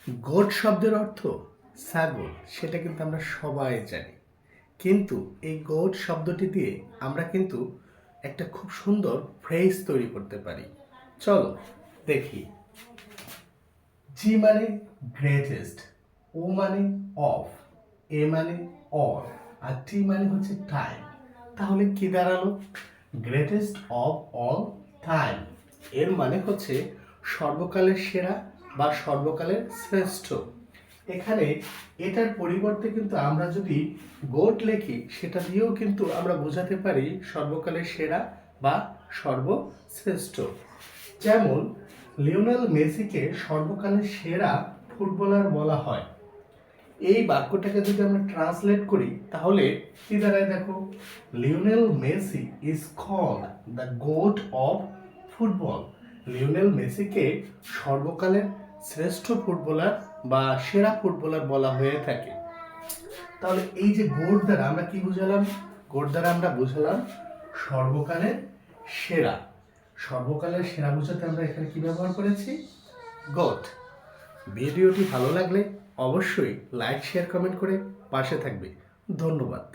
Goat শব্দের অর্থ ছাগল, সেটা কিন্তু আমরা সবাই জানি। কিন্তু এই গোট শব্দটি দিয়ে আমরা কিন্তু একটা খুব সুন্দর ফ্রেজ তৈরি করতে পারি। চলো দেখি। জি মানে গ্রেটেস্ট, ও মানে অফ, এ মানে অল, আর টি মানে হচ্ছে টাইম। তাহলে কি দাঁড়ালো? গ্রেটেস্ট অফ অল টাইম এর মানে হচ্ছে সর্বকালের সেরা বা সর্বকালের শ্রেষ্ঠ। এখানে এটার পরিবর্তে কিন্তু আমরা যদি গোট লিখি, সেটা দিয়েও কিন্তু আমরা বোঝাতে পারি সর্বকালের সেরা বা সর্বশ্রেষ্ঠ। যেমন লিওনেল মেসিকে সর্বকালের সেরা ফুটবলার বলা হয়। এই বাক্যটাকে যদি আমরা ট্রান্সলেট করি তাহলে কি দাঁড়ায় দেখো, Lionel Messi is called the GOAT of football. Lionel মেসিকে সর্বকালের শ্রেষ্ঠ ফুটবলার বা সেরা ফুটবলার বলা হয়ে থাকে। তাহলে এই যে গোট দ্বারা আমরা কি বুঝালাম? গোট দ্বারা আমরা বুঝালাম সর্বকালের সেরা। সর্বকালের সেরা বোঝাতে আমরা এখানে কি ব্যবহার করেছি? গোট। ভিডিওটি ভালো লাগলে অবশ্যই লাইক, শেয়ার, কমেন্ট করে পাশে থাকবে। ধন্যবাদ।